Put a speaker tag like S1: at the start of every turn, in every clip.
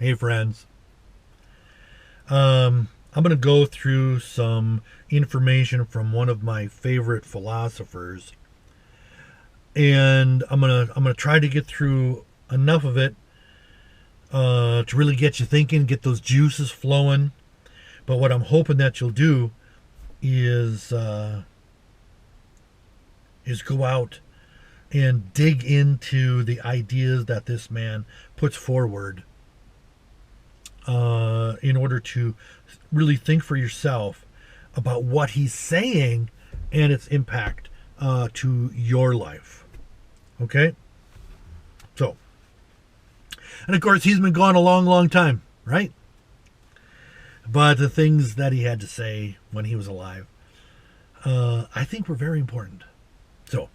S1: Hey, friends. I'm going to go through some information from one of my favorite philosophers, and I'm gonna try to get through enough of it to really get you thinking, get those juices flowing. But what I'm hoping that you'll do is go out and dig into the ideas that this man puts forward in order to really think for yourself about what he's saying and its impact to your life. Okay? So, and of course, he's been gone a long, long time, right? But the things that he had to say when he was alive, I think were very important. So,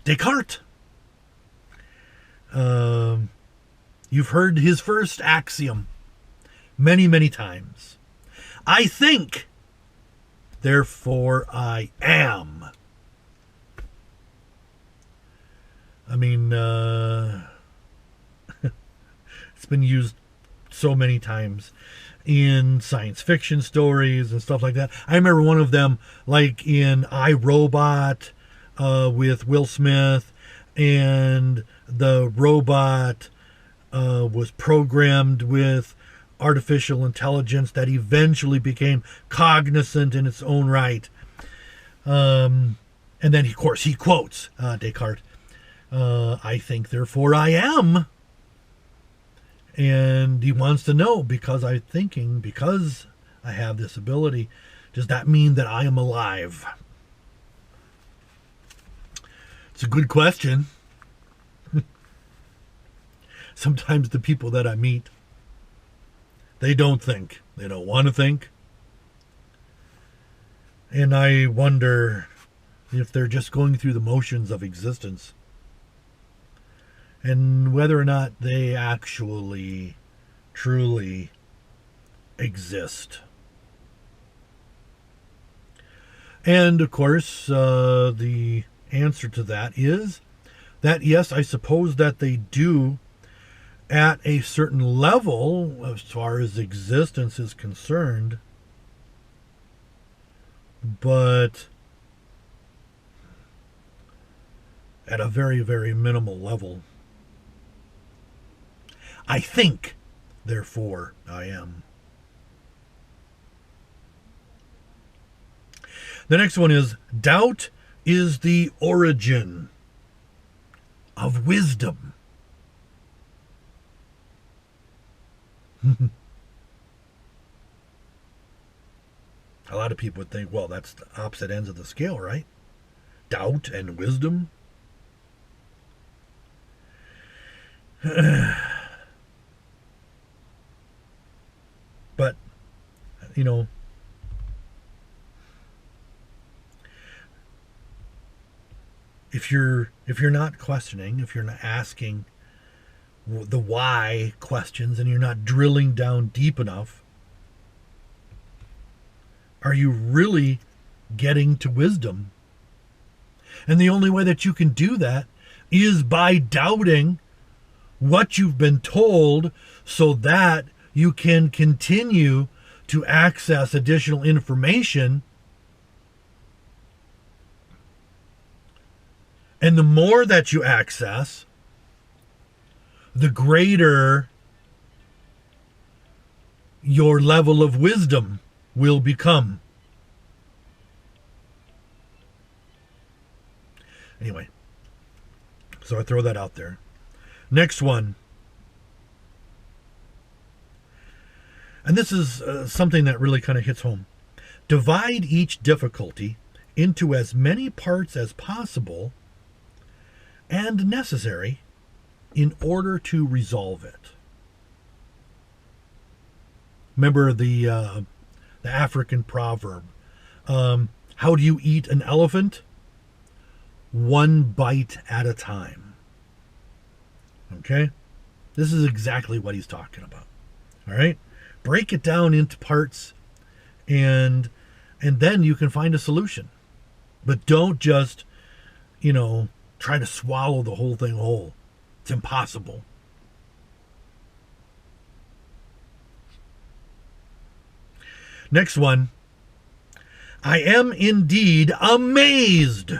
S1: Descartes. You've heard his first axiom many, many times. I think, therefore I am. I mean, it's been used so many times in science fiction stories and stuff like that. I remember one of them, like in I, Robot, with Will Smith, and the robot was programmed with artificial intelligence that eventually became cognizant in its own right. And then, of course, he quotes Descartes, I think, therefore I am. And he wants to know, because I'm thinking, because I have this ability, does that mean that I am alive? It's a good question. Sometimes the people that I meet, they don't think. They don't want to think. And I wonder if they're just going through the motions of existence, and whether or not they actually, truly exist. And of course, the answer to that is that, yes, I suppose that they do at a certain level as far as existence is concerned, but at a very, very minimal level. I think, therefore I am. The next one is, doubt is the origin of wisdom. A lot of people would think, well, that's the opposite ends of the scale, right? Doubt and wisdom. But, you know, if you're not questioning, if you're not asking the why questions, and you're not drilling down deep enough, are you really getting to wisdom? And the only way that you can do that is by doubting what you've been told, so that you can continue to access additional information. And the more that you access, the greater your level of wisdom will become. Anyway, so I throw that out there. Next one. And this is something that really kind of hits home. Divide each difficulty into as many parts as possible and necessary in order to resolve it. Remember the African proverb, how do you eat an elephant? One bite at a time. Okay? This is exactly what he's talking about. All right? Break it down into parts, and then you can find a solution. But don't just, try to swallow the whole thing whole. It's impossible. Next one. I am indeed amazed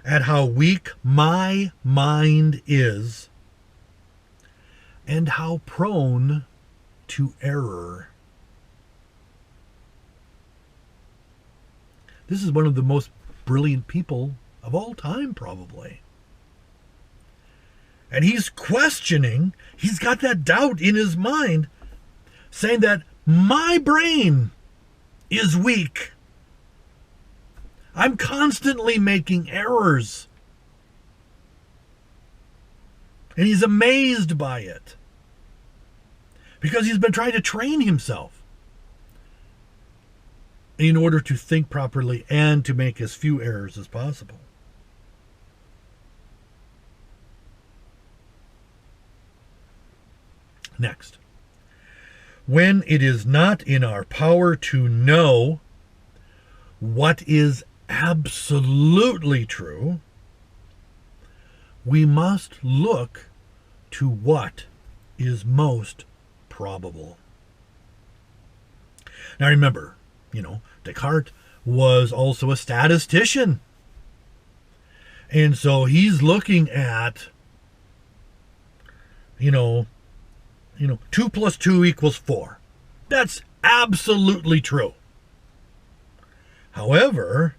S1: at how weak my mind is and how prone to error. This is one of the most brilliant people of all time, probably. And he's questioning, he's got that doubt in his mind, saying that my brain is weak. I'm constantly making errors. And he's amazed by it. Because he's been trying to train himself in order to think properly and to make as few errors as possible. Next. When it is not in our power to know what is absolutely true, we must look to what is most probable. Now remember, Descartes was also a statistician. And so he's looking at, 2 plus 2 equals 4. That's absolutely true. However,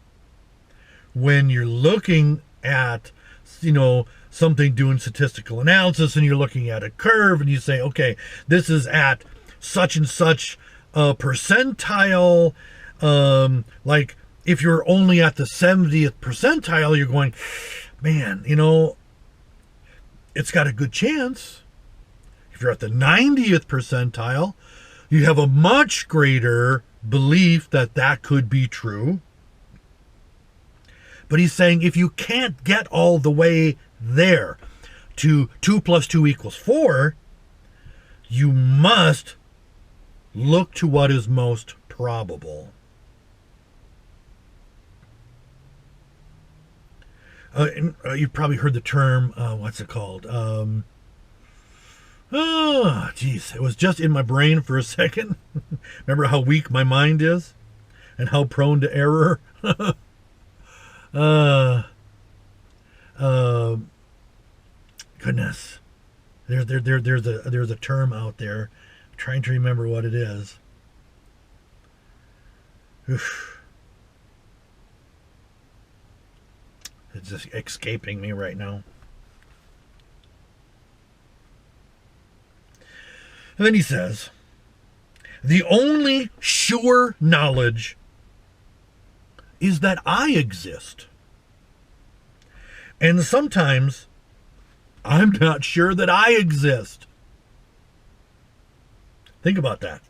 S1: when you're looking at, something doing statistical analysis and you're looking at a curve and you say, okay, this is at such and such a percentile, like if you're only at the 70th percentile, you're going, man, it's got a good chance. If you're at the 90th percentile, you have a much greater belief that that could be true. But he's saying if you can't get all the way there to 2 plus 2 equals 4, you must look to what is most probable. You've probably heard the term, what's it called? It was just in my brain for a second. Remember how weak my mind is and how prone to error? Goodness. There's a term out there. I'm trying to remember what it is. Oof. It's just escaping me right now. And then he says, the only sure knowledge is that I exist. And sometimes I'm not sure that I exist. Think about that.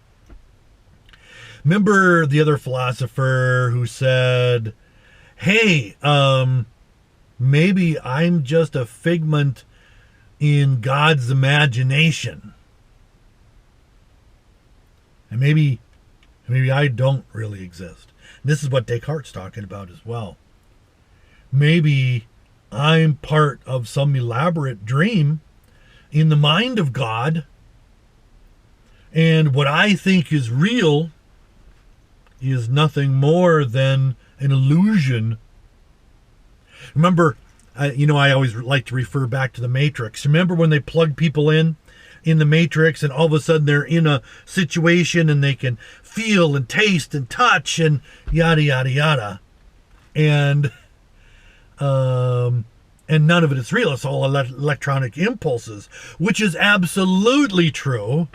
S1: Remember the other philosopher who said, hey, maybe I'm just a figment in God's imagination. And maybe I don't really exist. This is what Descartes' talking about as well. Maybe I'm part of some elaborate dream in the mind of God, and what I think is real is nothing more than an illusion. Remember, I always like to refer back to the Matrix. Remember when they plug people in the Matrix and all of a sudden they're in a situation and they can feel and taste and touch and yada, yada, yada. And none of it is real. It's all electronic impulses, which is absolutely true.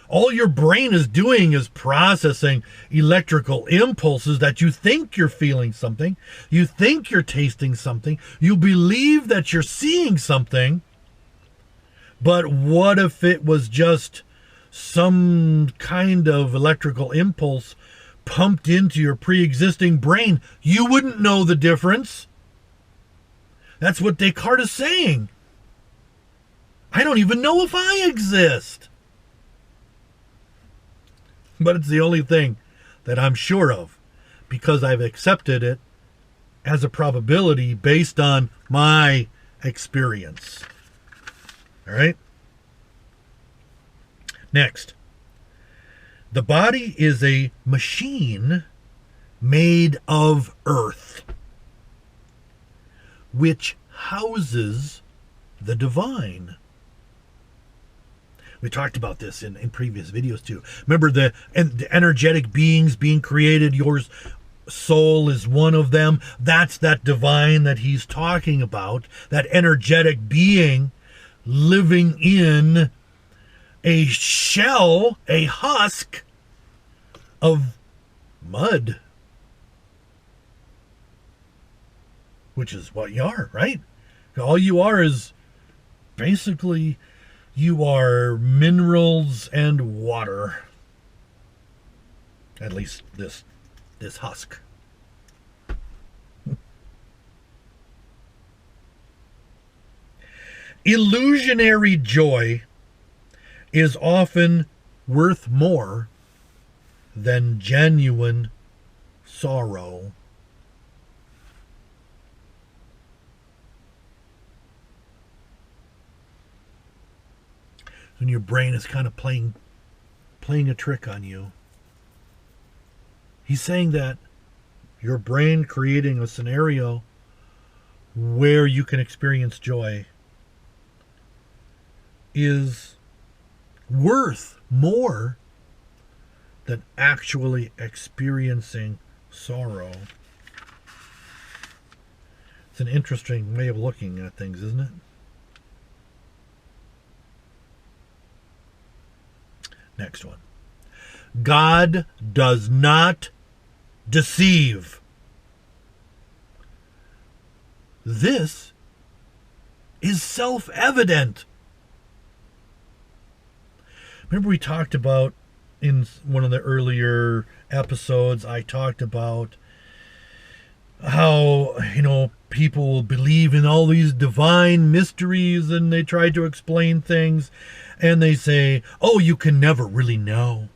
S1: All your brain is doing is processing electrical impulses that you think you're feeling something. You think you're tasting something. You believe that you're seeing something. But what if it was just some kind of electrical impulse pumped into your pre-existing brain? You wouldn't know the difference. That's what Descartes is saying. I don't even know if I exist. But it's the only thing that I'm sure of, because I've accepted it as a probability based on my experience. All right? Next. The body is a machine made of earth, which houses the divine. We talked about this in previous videos too. Remember the energetic beings being created. Your soul is one of them. That's that divine that he's talking about. That energetic being living in a shell, a husk of mud. Which is what you are, right? All you are is basically, you are minerals and water. At least this husk. Illusionary joy is often worth more than genuine sorrow. When your brain is kind of playing a trick on you. He's saying that your brain creating a scenario where you can experience joy is worth more than actually experiencing sorrow. It's an interesting way of looking at things, isn't it? Next one. God does not deceive. This is self-evident. Remember we talked about in one of the earlier episodes, I talked about how, people believe in all these divine mysteries and they try to explain things and they say, oh, you can never really know.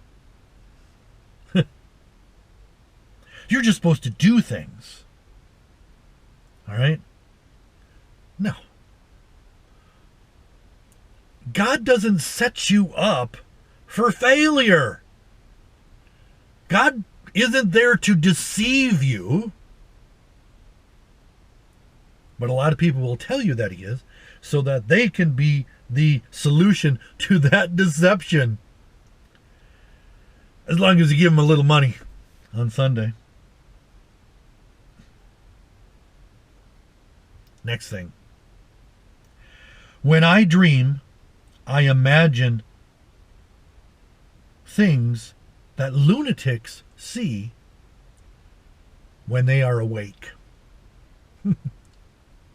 S1: You're just supposed to do things. All right? No. God doesn't set you up for failure. God isn't there to deceive you. But a lot of people will tell you that he is, so that they can be the solution to that deception. As long as you give them a little money on Sunday. Next thing. When I dream, I imagine things that lunatics see when they are awake.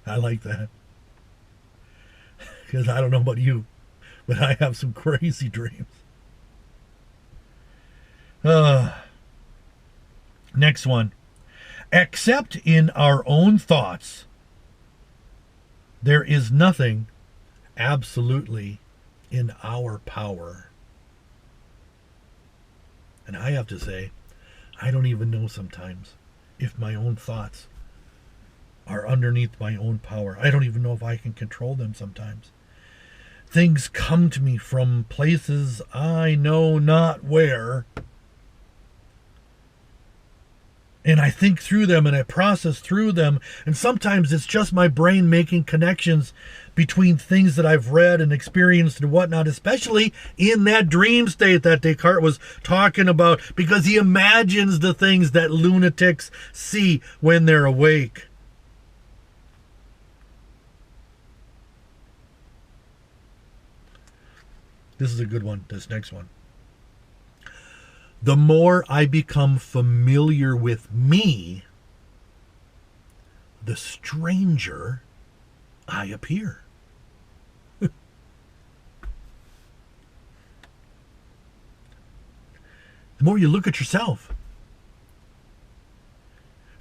S1: I like that. Because I don't know about you, but I have some crazy dreams. Next one. Except in our own thoughts, there is nothing absolutely in our power. And I have to say, I don't even know sometimes if my own thoughts are underneath my own power. I don't even know if I can control them sometimes. Things come to me from places I know not where. And I think through them and I process through them. And sometimes it's just my brain making connections between things that I've read and experienced and whatnot, especially in that dream state that Descartes was talking about, because he imagines the things that lunatics see when they're awake. This is a good one, this next one. The more I become familiar with me, the stranger I appear. The more you look at yourself,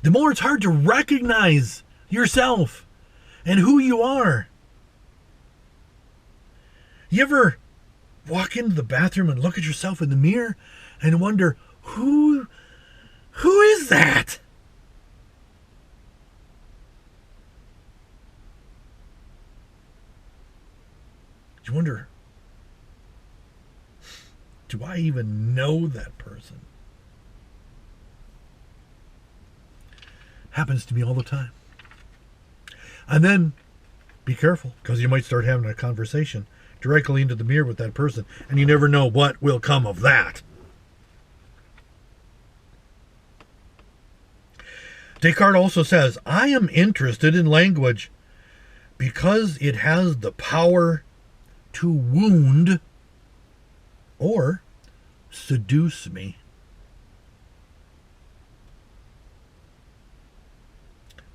S1: the more it's hard to recognize yourself and who you are. You ever walk into the bathroom and look at yourself in the mirror and wonder, who is that? You wonder, Do I even know that person? Happens to me all the time. And then be careful, because you might start having a conversation directly into the mirror with that person, and you never know what will come of that. Descartes also says, I am interested in language because it has the power to wound or seduce me.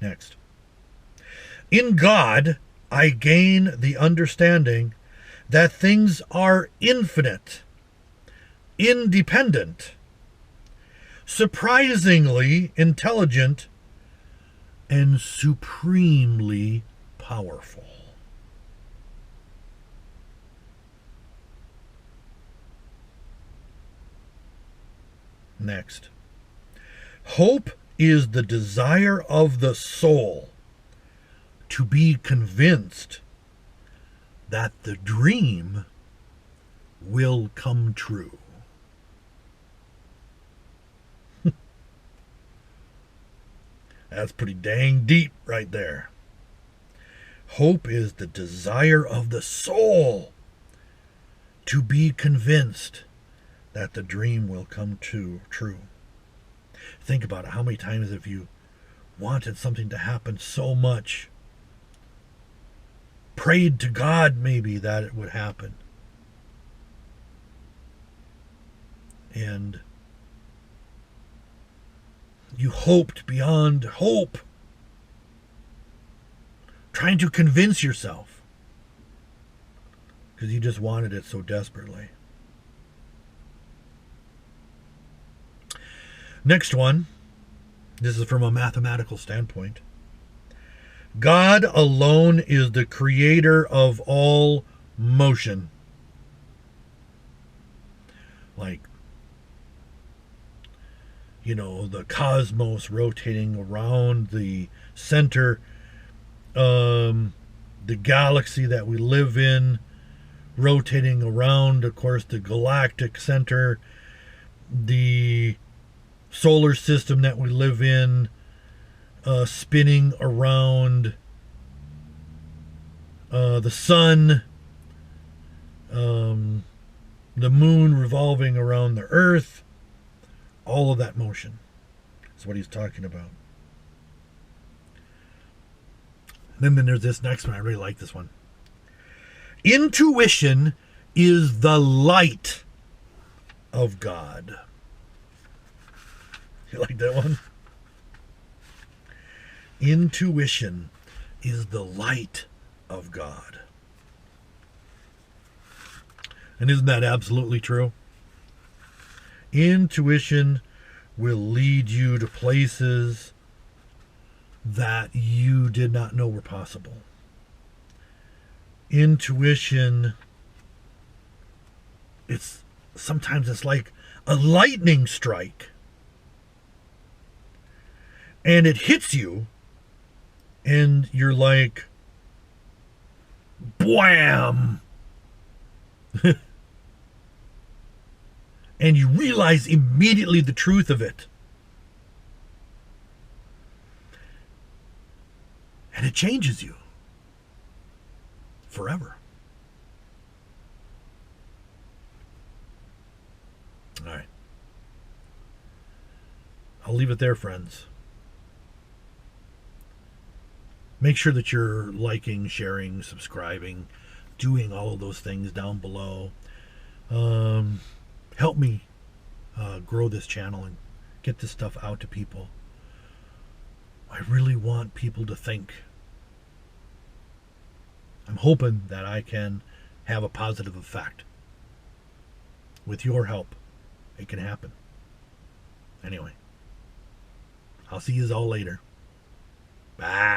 S1: Next. In God, I gain the understanding that things are infinite, independent, surprisingly intelligent, and supremely powerful. Next. Hope is the desire of the soul to be convinced that the dream will come true. That's pretty dang deep right there. Hope is the desire of the soul to be convinced that the dream will come true. Think about it. How many times have you wanted something to happen so much, prayed to God maybe that it would happen, and you hoped beyond hope, trying to convince yourself because you just wanted it so desperately. Next one, this is from a mathematical standpoint. God alone is the creator of all motion. Like, the cosmos rotating around the center, the galaxy that we live in rotating around, of course, the galactic center, the solar system that we live in spinning around the sun, the moon revolving around the earth, all of that motion is what he's talking about. And then there's this next one. I really like this one. Intuition is the light of God. You like that one? Intuition is the light of God. And isn't that absolutely true? Intuition will lead you to places that you did not know were possible. Intuition, sometimes it's like a lightning strike. And it hits you, and you're like, bwham! And you realize immediately the truth of it. And it changes you forever. All right. I'll leave it there, friends. Make sure that you're liking, sharing, subscribing, doing all of those things down below. Help me grow this channel and get this stuff out to people. I really want people to think. I'm hoping that I can have a positive effect. With your help, it can happen. Anyway, I'll see you all later. Bye.